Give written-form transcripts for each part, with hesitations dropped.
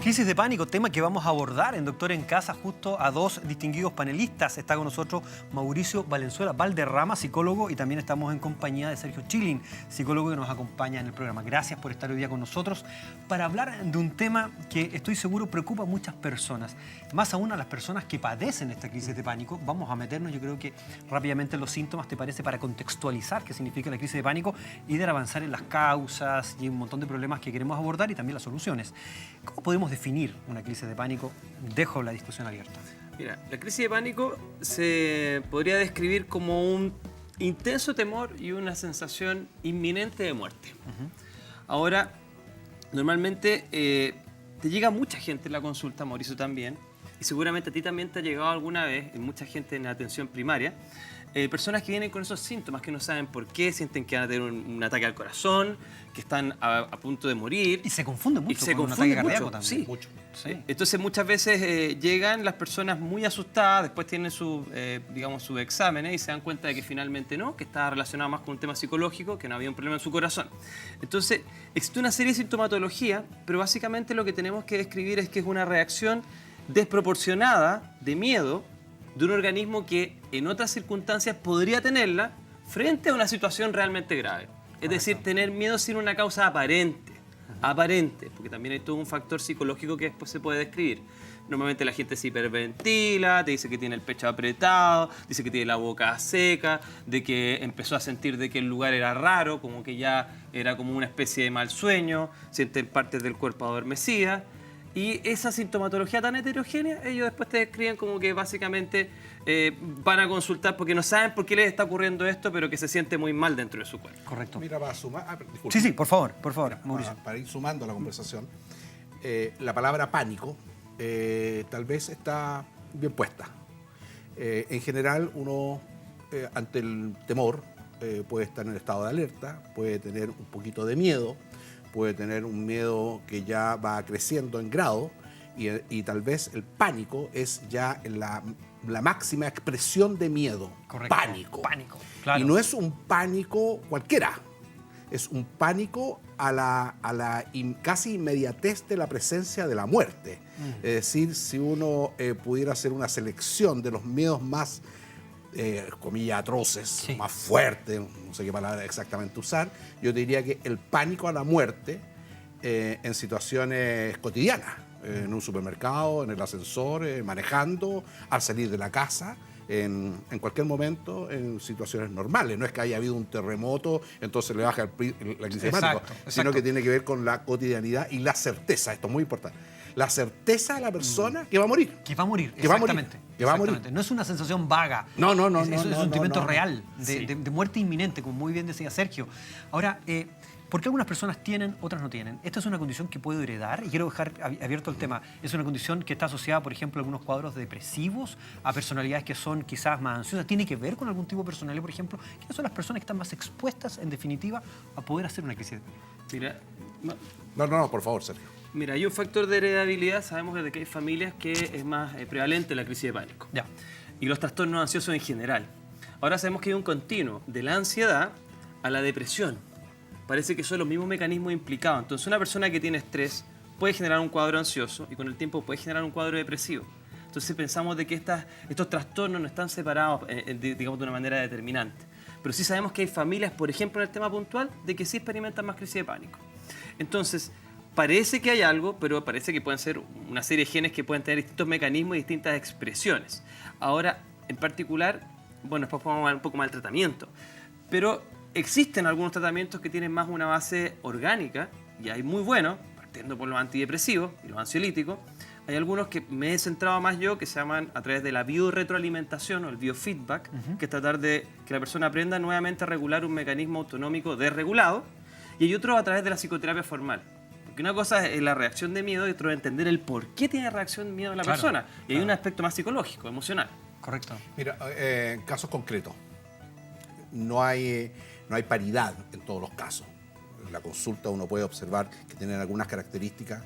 Crisis de pánico, tema que vamos a abordar en Doctor en Casa justo a dos distinguidos panelistas. Está con nosotros Mauricio Valenzuela Valderrama, psicólogo, y también estamos en compañía de Sergio Chilin, psicólogo que nos acompaña en el programa. Gracias por estar hoy día con nosotros para hablar de un tema que estoy seguro preocupa a muchas personas, más aún a las personas que padecen esta crisis de pánico. Vamos a meternos, yo creo que rápidamente en los síntomas, ¿te parece? Para contextualizar qué significa la crisis de pánico y de avanzar en las causas y un montón de problemas que queremos abordar y también las soluciones. ¿Cómo podemos definir una crisis de pánico? Dejo la discusión abierta. Mira, la crisis de pánico se podría describir como un intenso temor y una sensación inminente de muerte. Ahora, normalmente te llega mucha gente en la consulta, Mauricio también, y seguramente a ti también te ha llegado alguna vez, y mucha gente en la atención primaria, personas que vienen con esos síntomas que no saben por qué, sienten que van a tener un ataque al corazón, que están a punto de morir. Y se confunde mucho con un ataque cardíaco también. Sí. Mucho. Sí. Entonces muchas veces llegan las personas muy asustadas, después tienen sus exámenes y se dan cuenta de que finalmente no, que estaba relacionado más con un tema psicológico, que no había un problema en su corazón. Entonces existe una serie de sintomatología, pero básicamente lo que tenemos que describir es que es una reacción desproporcionada de miedo de un organismo que en otras circunstancias podría tenerla frente a una situación realmente grave. Es decir, tener miedo sin una causa aparente, porque también hay todo un factor psicológico que después se puede describir. Normalmente la gente se hiperventila, te dice que tiene el pecho apretado, dice que tiene la boca seca, de que empezó a sentir de que el lugar era raro, como que ya era como una especie de mal sueño, sienten partes del cuerpo adormecidas. Y esa sintomatología tan heterogénea, ellos después te describen como que básicamente van a consultar porque no saben por qué les está ocurriendo esto, pero que se siente muy mal dentro de su cuerpo. Correcto. Mira, para sumar... disculpa. Sí, por favor, Mauricio. Para ir sumando a la conversación, la palabra pánico tal vez está bien puesta. En general, uno ante el temor puede estar en estado de alerta, puede tener un poquito de miedo, puede tener un miedo que ya va creciendo en grado y tal vez el pánico es ya la máxima expresión de miedo. Correcto. Pánico. Claro. Y no es un pánico cualquiera, es un pánico a la casi inmediatez de la presencia de la muerte. Es decir, si uno pudiera hacer una selección de los miedos más comillas atroces, sí, más fuertes, no sé qué palabra exactamente usar, yo diría que el pánico a la muerte en situaciones cotidianas, en un supermercado, en el ascensor, manejando, al salir de la casa, en cualquier momento, en situaciones normales. No es que haya habido un terremoto, entonces le baja la crisis de pánico, sino que tiene que ver con la cotidianidad y la certeza. Esto es muy importante. La certeza de la persona que va a morir. Que va a morir, que exactamente. Va a morir. No es una sensación vaga. No. Es un sentimiento real, Sí. de muerte inminente, como muy bien decía Sergio. Ahora, ¿por qué algunas personas tienen, otras no tienen? Esta es una condición que puedo heredar, y quiero dejar abierto el tema. Es una condición que está asociada, por ejemplo, a algunos cuadros depresivos, a personalidades que son quizás más ansiosas. ¿Tiene que ver con algún tipo de personalidad, por ejemplo? ¿Quiénes son las personas que están más expuestas, en definitiva, a poder hacer una crisis de pánico? Mira, No, por favor, Sergio. Mira, hay un factor de heredabilidad, sabemos desde que hay familias que es más prevalente la crisis de pánico. Ya. Y los trastornos ansiosos en general. Ahora sabemos que hay un continuo de la ansiedad a la depresión. Parece que son los mismos mecanismos implicados. Entonces, una persona que tiene estrés puede generar un cuadro ansioso y con el tiempo puede generar un cuadro depresivo. Entonces, pensamos de que estos trastornos no están separados, digamos, de una manera determinante. Pero sí sabemos que hay familias, por ejemplo, en el tema puntual, de que sí experimentan más crisis de pánico. Entonces, parece que hay algo, pero parece que pueden ser una serie de genes que pueden tener distintos mecanismos y distintas expresiones. Ahora, en particular, bueno, después podemos hablar un poco más del tratamiento, pero existen algunos tratamientos que tienen más una base orgánica, y hay muy buenos, partiendo por los antidepresivos y los ansiolíticos. Hay algunos que me he centrado más yo, que se llaman a través de la biorretroalimentación o el biofeedback, que es tratar de que la persona aprenda nuevamente a regular un mecanismo autonómico desregulado, y hay otros a través de la psicoterapia formal. Porque una cosa es la reacción de miedo y otra es entender el por qué tiene reacción de miedo la persona. Y hay un aspecto más psicológico, emocional. Correcto. Mira, en casos concretos, no hay paridad en todos los casos. En la consulta uno puede observar que tienen algunas características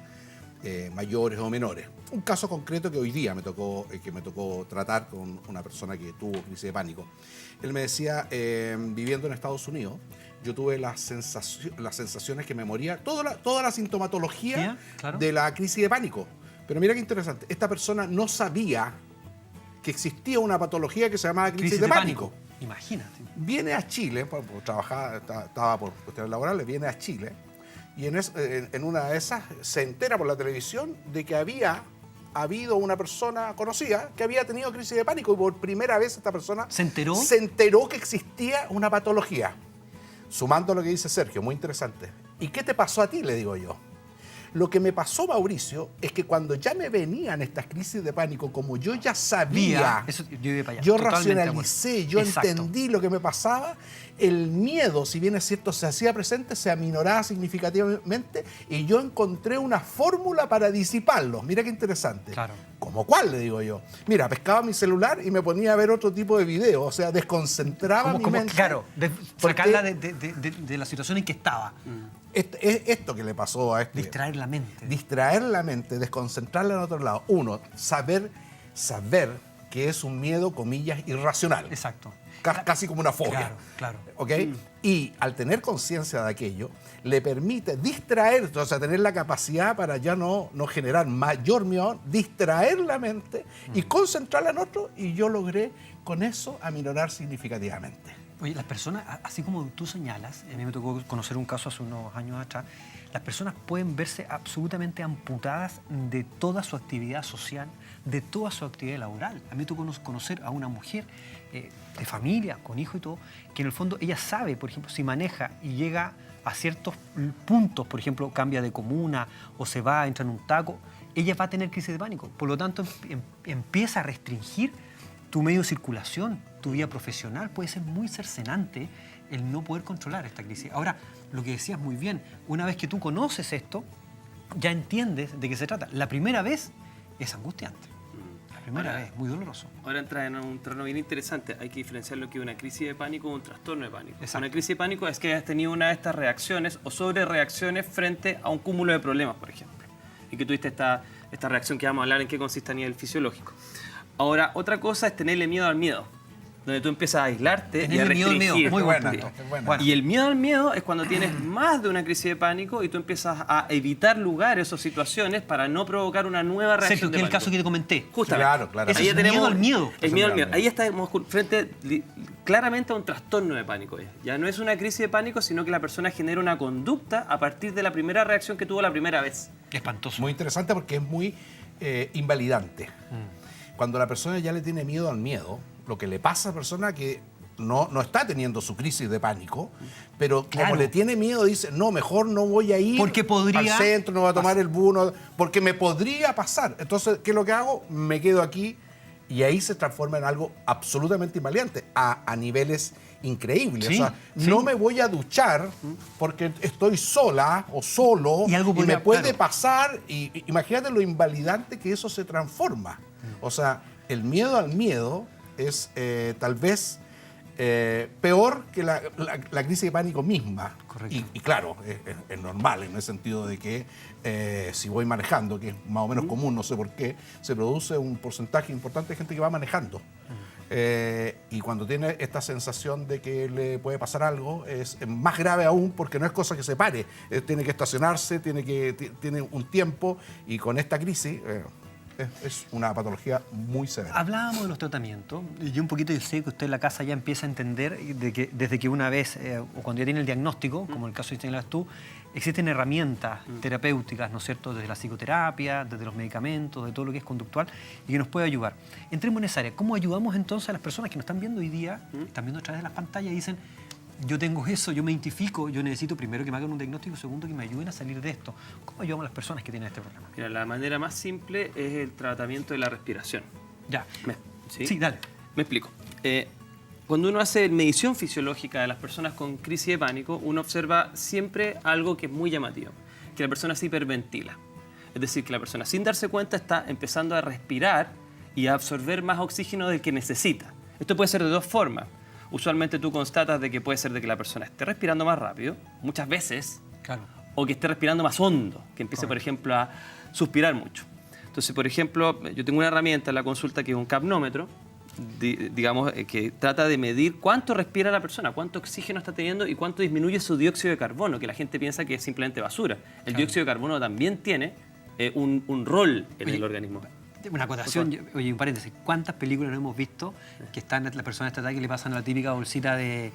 mayores o menores. Un caso concreto que hoy día me tocó tratar con una persona que tuvo crisis de pánico. Él me decía, viviendo en Estados Unidos, yo tuve las sensaciones que me moría, toda la sintomatología claro. de la crisis de pánico. Pero mira qué interesante, esta persona no sabía que existía una patología que se llamaba crisis de pánico. Imagínate. Viene a Chile, trabajaba, estaba por cuestiones laborales, viene a Chile, y en una de esas se entera por la televisión de que había habido una persona conocida que había tenido crisis de pánico, y por primera vez esta persona ¿Se enteró? Se enteró que existía una patología. Sumando lo que dice Sergio, muy interesante. ¿Y qué te pasó a ti?, le digo yo. Lo que me pasó, Mauricio, es que cuando ya me venían estas crisis de pánico, como yo ya sabía, Eso, yo iba para allá. yo Totalmente racionalicé, yo Exacto. entendí lo que me pasaba, el miedo, si bien es cierto, se hacía presente, se aminoraba significativamente, y yo encontré una fórmula para disiparlo. Mira qué interesante. Claro. ¿Cómo cuál?, le digo yo. Mira, pescaba mi celular y me ponía a ver otro tipo de video, o sea, desconcentraba mi mente. Claro, porque sacarla de la situación en que estaba. esto que le pasó a este... Distraer la mente. Distraer la mente, desconcentrarla en otro lado. Uno, saber que es un miedo, comillas, irracional. Exacto. Casi como una fobia. Claro. ¿Ok? Y al tener conciencia de aquello, le permite distraer, o sea, tener la capacidad para ya no generar mayor miedo, distraer la mente y concentrarla en otro, y yo logré con eso aminorar significativamente. Oye, las personas, así como tú señalas, a mí me tocó conocer un caso hace unos años atrás, las personas pueden verse absolutamente amputadas de toda su actividad social, de toda su actividad laboral. A mí me tocó conocer a una mujer de familia, con hijo y todo, que en el fondo ella sabe, por ejemplo, si maneja y llega a ciertos puntos, por ejemplo, cambia de comuna o se va, entra en un taco, ella va a tener crisis de pánico. Por lo tanto, empieza a restringir tu medio de circulación, tu vida profesional. Puede ser muy cercenante el no poder controlar esta crisis. Ahora, lo que decías muy bien, una vez que tú conoces esto, ya entiendes de qué se trata. La primera vez es angustiante. La primera vez, muy doloroso. Ahora entra en un terreno bien interesante. Hay que diferenciar lo que es una crisis de pánico o un trastorno de pánico. Exacto. Una crisis de pánico es que has tenido una de estas reacciones o sobrereacciones frente a un cúmulo de problemas, por ejemplo. Y que tuviste esta reacción que vamos a hablar en qué consiste a nivel fisiológico. Ahora, otra cosa es tenerle miedo al miedo, donde tú empiezas a aislarte y a Tenerle miedo al restringir. miedo, muy buena. Buena. Y el miedo al miedo es cuando tienes más de una crisis de pánico y tú empiezas a evitar lugares o situaciones para no provocar una nueva reacción Sergio, de que es el pánico. caso que te comenté. Justamente. Claro. Eso Ahí es ya miedo al miedo. El miedo al miedo. miedo. Ahí estamos frente claramente a un trastorno de pánico. Ya no es una crisis de pánico, sino que la persona genera una conducta a partir de la primera reacción que tuvo la primera vez. Espantoso. Muy interesante porque es muy invalidante. Cuando la persona ya le tiene miedo al miedo, lo que le pasa a la persona que no está teniendo su crisis de pánico, pero Claro. como le tiene miedo, dice, no, mejor no voy a ir Porque podría al centro, no voy a tomar el bus, porque me podría pasar. Entonces, ¿qué es lo que hago? Me quedo aquí, y ahí se transforma en algo absolutamente invaliante, a niveles increíbles. Sí, O sea, sí. no me voy a duchar porque estoy sola o solo, Y algo podría- me puede claro. pasar, y imagínate lo invalidante que eso se transforma. O sea, el miedo al miedo es tal vez peor que la crisis de pánico misma. Correcto. Y claro, es normal en el sentido de que si voy manejando, que es más o menos común, no sé por qué, se produce un porcentaje importante de gente que va manejando. Y cuando tiene esta sensación de que le puede pasar algo, es más grave aún porque no es cosa que se pare. Tiene que estacionarse, tiene un tiempo, y con esta crisis es una patología muy severa. Hablábamos de los tratamientos, y yo un poquito, yo sé que usted en la casa ya empieza a entender de que desde que una vez, o cuando ya tiene el diagnóstico, como el caso que señalas tú, existen herramientas terapéuticas, ¿no es cierto?, desde la psicoterapia, desde los medicamentos, de todo lo que es conductual, y que nos puede ayudar. Entremos en esa área. ¿Cómo ayudamos entonces a las personas que nos están viendo hoy día, están viendo a través de las pantallas y dicen, yo tengo eso, yo me identifico, yo necesito primero que me hagan un diagnóstico, segundo que me ayuden a salir de esto? ¿Cómo ayudamos a las personas que tienen este problema? Mira, la manera más simple es el tratamiento de la respiración. Ya. ¿Sí? Sí, dale. Me explico. Cuando uno hace medición fisiológica de las personas con crisis de pánico, uno observa siempre algo que es muy llamativo, que la persona se hiperventila. Es decir, que la persona sin darse cuenta está empezando a respirar y a absorber más oxígeno del que necesita. Esto puede ser de dos formas. Usualmente tú constatas de que puede ser de que la persona esté respirando más rápido, muchas veces, Claro. o que esté respirando más hondo, que empiece, por ejemplo, a suspirar mucho. Entonces, por ejemplo, yo tengo una herramienta en la consulta que es un capnómetro, digamos, que trata de medir cuánto respira la persona, cuánto oxígeno está teniendo y cuánto disminuye su dióxido de carbono, que la gente piensa que es simplemente basura. El dióxido de carbono también tiene un rol en el organismo. Una acotación, oye, un paréntesis. ¿Cuántas películas no hemos visto que están las personas esta edad que le pasan la típica bolsita de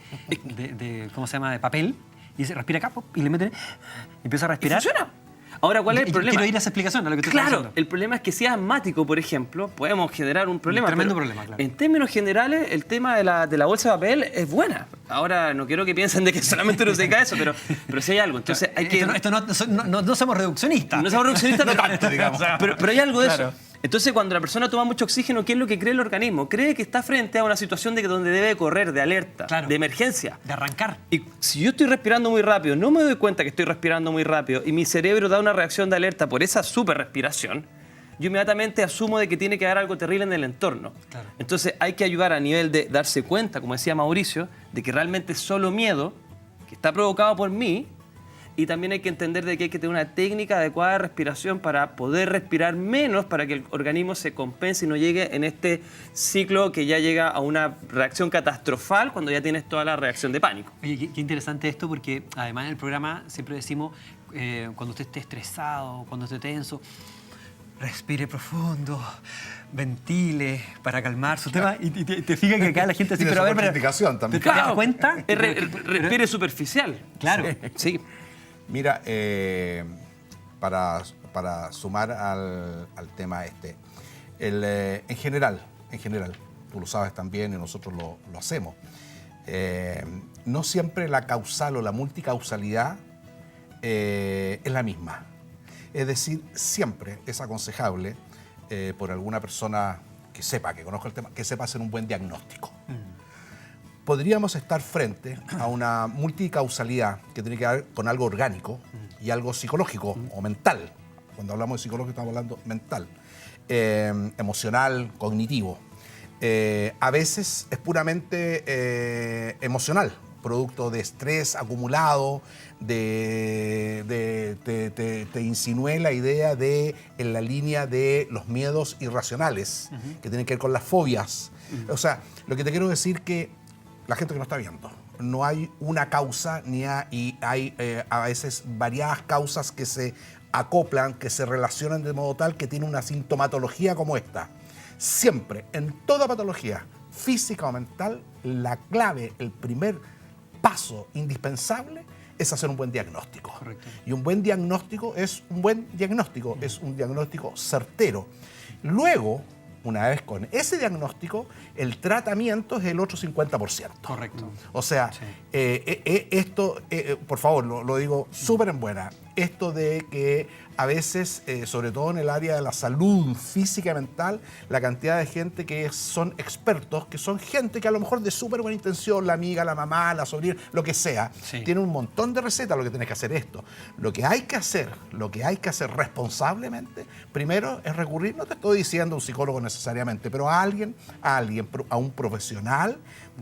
¿cómo se llama?, de papel, y dice, respira acá, y le meten, y empieza a respirar? ¿Y funciona? Ahora, ¿cuál es el problema? Quiero ir a esa explicación, a lo que tú estás Claro, diciendo. el problema es que si es asmático, por ejemplo, podemos generar un problema. Un tremendo pero problema, claro. En términos generales, el tema de la bolsa de papel es buena. Ahora, no quiero que piensen de que solamente uno se dedica a eso, pero sí hay algo. Entonces, hay que... No somos reduccionistas. No somos reduccionistas, no tanto, digamos. O sea, Pero hay algo de claro. eso. Entonces, cuando la persona toma mucho oxígeno, ¿qué es lo que cree el organismo? Cree que está frente a una situación donde debe correr, de alerta, Claro. de emergencia. De arrancar. Y si yo estoy respirando muy rápido, no me doy cuenta que estoy respirando muy rápido y mi cerebro da una reacción de alerta por esa super respiración, yo inmediatamente asumo de que tiene que haber algo terrible en el entorno. Claro. Entonces hay que ayudar a nivel de darse cuenta, como decía Mauricio, de que realmente es solo miedo, que está provocado por mí, y también hay que entender de que hay que tener una técnica adecuada de respiración para poder respirar menos, para que el organismo se compense y no llegue en este ciclo que ya llega a una reacción catastrofal cuando ya tienes toda la reacción de pánico. Oye, qué interesante esto, porque además en el programa siempre decimos, cuando usted esté estresado, cuando esté tenso, respire profundo, ventile para calmar su tema. Y te fijas que acá la gente así, Tiene pero a su ver, indicación también. ¿te das cuenta? Respire superficial. Claro. Sí. Mira, para sumar al tema este, en general, tú lo sabes también y nosotros lo hacemos, no siempre la causal o la multicausalidad es la misma. Es decir, siempre es aconsejable por alguna persona que sepa, que conozca el tema, que sepa hacer un buen diagnóstico. Podríamos estar frente a una multicausalidad que tiene que ver con algo orgánico y algo psicológico o mental. Cuando hablamos de psicológico estamos hablando mental, emocional, cognitivo. A veces es puramente emocional, producto de estrés acumulado, te insinué la idea de en la línea de los miedos irracionales, que tienen que ver con las fobias. O sea, lo que te quiero decir que la gente que no está viendo, no hay una causa y hay a veces variadas causas que se acoplan, que se relacionan de modo tal que tiene una sintomatología como esta. Siempre, en toda patología, física o mental, la clave, el primer paso indispensable es hacer un buen diagnóstico. Correcto. Y un buen diagnóstico es un buen diagnóstico, es un diagnóstico certero. Luego, una vez con ese diagnóstico, el tratamiento es el otro 50%. Correcto. O sea, Sí. esto, por favor, lo digo súper en buena, esto de que a veces, sobre todo en el área de la salud física y mental, la cantidad de gente que son expertos, que son gente que a lo mejor de súper buena intención, la amiga, la mamá, la sobrina, lo que sea, Sí. tiene un montón de recetas, lo que tienes que hacer esto. Lo que hay que hacer responsablemente, primero es recurrir, no te estoy diciendo a un psicólogo necesariamente, pero a un profesional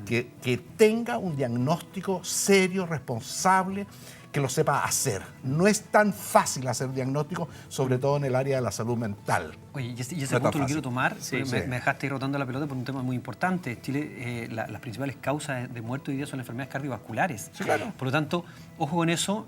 que tenga un diagnóstico serio, responsable, que lo sepa hacer. No es tan fácil hacer diagnóstico, sobre todo en el área de la salud mental. Oye, y ese No es punto tan lo quiero fácil. tomar, Sí, porque sí. me dejaste ir rotando la pelota por un tema muy importante. Chile, las principales causas de muerte hoy día son las enfermedades cardiovasculares. Sí, claro. Por lo tanto, ojo con eso,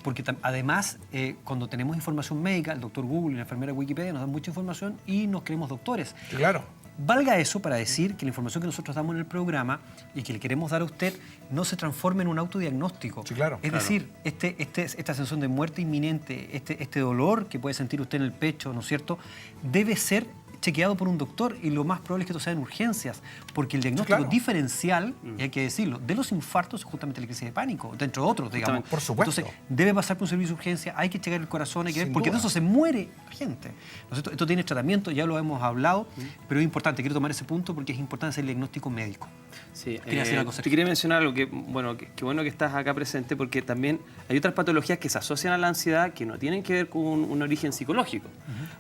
porque además, cuando tenemos información médica, el doctor Google y la enfermera Wikipedia nos dan mucha información y nos creemos doctores. Sí, claro. Valga eso para decir que la información que nosotros damos en el programa y que le queremos dar a usted no se transforme en un autodiagnóstico. Sí, claro. Es Claro. decir, esta sensación de muerte inminente, este dolor que puede sentir usted en el pecho, ¿no es cierto?, debe ser chequeado por un doctor y lo más probable es que esto sea en urgencias, porque el diagnóstico claro. diferencial, y hay que decirlo, de los infartos es justamente la crisis de pánico, dentro de otros, digamos. Por supuesto. Entonces, debe pasar por un servicio de urgencia, hay que checar el corazón, hay que ver, Sin porque de duda. eso se muere la gente. ¿No es cierto? Esto tiene tratamiento, ya lo hemos hablado, pero es importante, quiero tomar ese punto porque es importante hacer el diagnóstico médico. Sí, Quería decir algo, te Sergio. quería mencionar algo que bueno que estás acá presente, porque también hay otras patologías que se asocian a la ansiedad que no tienen que ver con un origen psicológico.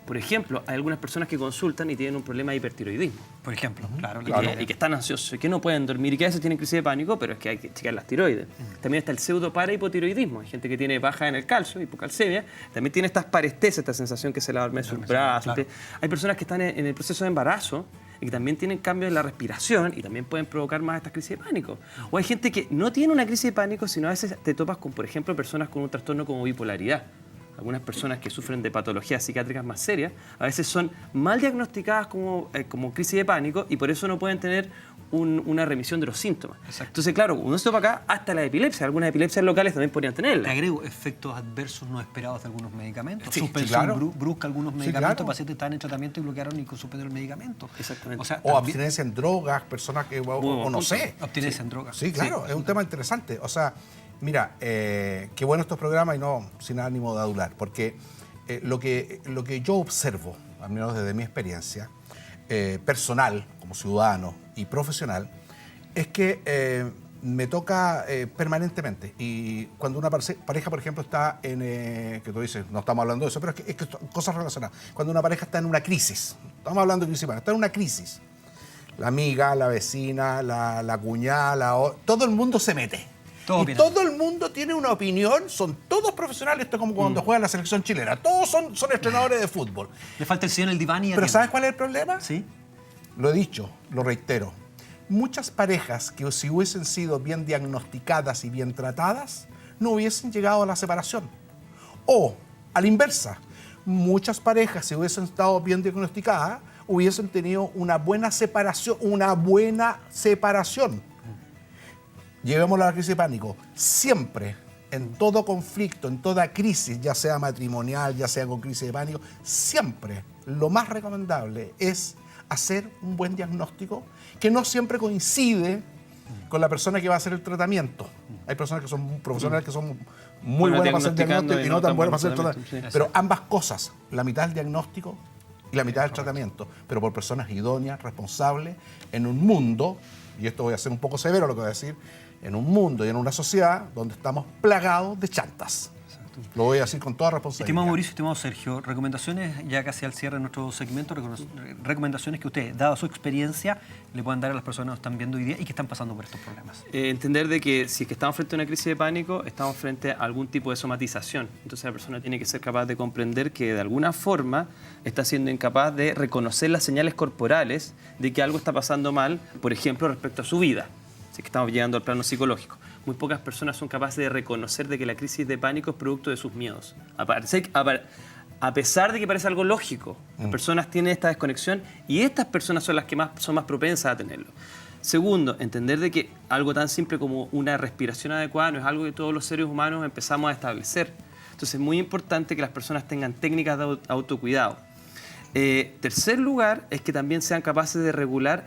Por ejemplo, hay algunas personas que consultan y tienen un problema de hipertiroidismo Por ejemplo, claro. y que están ansiosos y que no pueden dormir y que a veces tienen crisis de pánico, pero es que hay que checar las tiroides. También está el pseudo-parahipotiroidismo. Hay gente que tiene baja en el calcio, hipocalcemia, también tiene estas parestesias, esta sensación que se le adormece el brazo. claro. Hay personas que están en el proceso de embarazo y que también tienen cambios en la respiración y también pueden provocar más estas crisis de pánico. O hay gente que no tiene una crisis de pánico, sino a veces te topas con, por ejemplo, personas con un trastorno como bipolaridad. Algunas personas que sufren de patologías psiquiátricas más serias, a veces son mal diagnosticadas como crisis de pánico y por eso no pueden tener una remisión de los síntomas. Exacto. Entonces, claro, uno se topa acá hasta la epilepsia. Algunas epilepsias locales también podrían Te tenerla. agrego efectos adversos no esperados de algunos medicamentos. Sí, Suspensión claro. brusca de algunos Sí, medicamentos. claro. Pacientes estaban en tratamiento y bloquearon y suspendieron el medicamento. Exactamente. O sea, O también- abstinencia en drogas, personas que, o no punto. sé. abstinencia en drogas. Sí, claro, es un tema interesante. O sea, mira, qué bueno estos programas y no sin ánimo de adular, porque lo que yo observo, al menos desde mi experiencia personal, como ciudadano y profesional, es que me toca permanentemente. Y cuando una pareja, por ejemplo, está en... que tú dices, no estamos hablando de eso, pero es que son cosas relacionadas. Cuando una pareja está en una crisis, estamos hablando de crisis, está en una crisis. La amiga, la vecina, la cuñada, todo el mundo se mete. Todo y opina. todo el mundo tiene una opinión, son todos profesionales, esto es como cuando juega la selección chilena, todos son entrenadores de fútbol. Le falta el sillón en el diván y Pero atiende. ¿sabes cuál es el problema? Sí. Lo he dicho, lo reitero. Muchas parejas que si hubiesen sido bien diagnosticadas y bien tratadas, no hubiesen llegado a la separación. O, a la inversa, muchas parejas si hubiesen estado bien diagnosticadas, hubiesen tenido una buena separación, Llevémoslo a la crisis de pánico. Siempre, en todo conflicto, en toda crisis, ya sea matrimonial, ya sea con crisis de pánico, siempre lo más recomendable es hacer un buen diagnóstico que no siempre coincide con la persona que va a hacer el tratamiento. Hay personas que son profesionales que son muy Bueno, buenas para hacer diagnosticando diagnóstico y no tan buenas para hacer buenos tratamiento. tratamientos, sí. Pero ambas cosas, la mitad del diagnóstico y la mitad del tratamiento, pero por personas idóneas, responsables, en un mundo, y esto voy a ser un poco severo lo que voy a decir, en un mundo y en una sociedad donde estamos plagados de chantas. Lo voy a decir con toda responsabilidad. Estimado Mauricio, estimado Sergio, recomendaciones ya casi al cierre de nuestro segmento, recomendaciones que ustedes, dada su experiencia, le puedan dar a las personas que nos están viendo hoy día y que están pasando por estos problemas. Entender de que si es que estamos frente a una crisis de pánico, estamos frente a algún tipo de somatización. Entonces la persona tiene que ser capaz de comprender que de alguna forma está siendo incapaz de reconocer las señales corporales de que algo está pasando mal, por ejemplo, respecto a su vida. Así que estamos llegando al plano psicológico. Muy pocas personas son capaces de reconocer de que la crisis de pánico es producto de sus miedos. A pesar de que parece algo lógico, las personas tienen esta desconexión y estas personas son las que son más propensas a tenerlo. Segundo, entender de que algo tan simple como una respiración adecuada no es algo que todos los seres humanos empezamos a establecer. Entonces es muy importante que las personas tengan técnicas de autocuidado. Tercer lugar es que también sean capaces de regular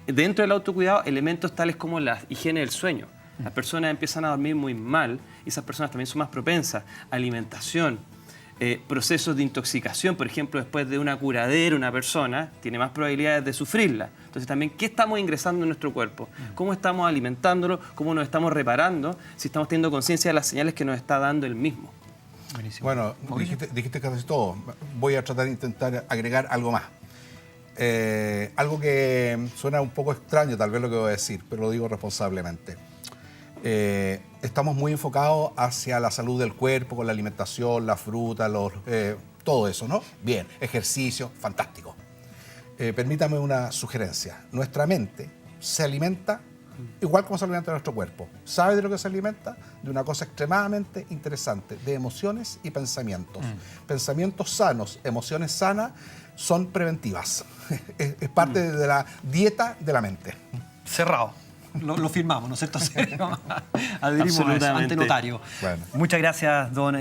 dentro del autocuidado elementos tales como la higiene del sueño. Las personas empiezan a dormir muy mal y esas personas también son más propensas. Alimentación, procesos de intoxicación, por ejemplo, después de una curadera, una persona tiene más probabilidades de sufrirla. Entonces también, ¿qué estamos ingresando en nuestro cuerpo? ¿Cómo estamos alimentándolo? ¿Cómo nos estamos reparando? Si estamos teniendo conciencia de las señales que nos está dando el mismo. Buenísimo. Bueno, dijiste casi todo. Voy a tratar de intentar agregar algo más. Algo que suena un poco extraño, tal vez lo que voy a decir, pero lo digo responsablemente. Estamos muy enfocados hacia la salud del cuerpo, con la alimentación, la fruta, todo eso, ¿no? Bien, ejercicio, fantástico. Permítame una sugerencia. Nuestra mente se alimenta igual como se alimenta nuestro cuerpo. ¿Sabe de lo que se alimenta? De una cosa extremadamente interesante, de emociones y pensamientos. Pensamientos sanos, emociones sanas son preventivas. Es parte de la dieta de la mente. Cerrado. Lo firmamos, ¿no es cierto? Adherimos Absolutamente. ante notario. Bueno. Muchas gracias, don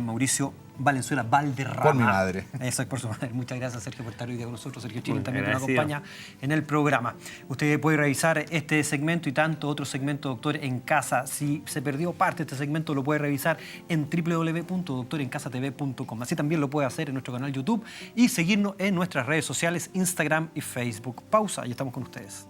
Mauricio Valenzuela Valderrama. Por mi madre. Eso es por su madre. Muchas gracias, Sergio, por estar hoy día con nosotros. Sergio Chilin Muy también que nos agradecido. acompaña en el programa. Usted puede revisar este segmento y tanto otro segmento, Doctor en Casa. Si se perdió parte de este segmento, lo puede revisar en www.doctorencasatv.com. Así también lo puede hacer en nuestro canal YouTube y seguirnos en nuestras redes sociales, Instagram y Facebook. Pausa y estamos con ustedes.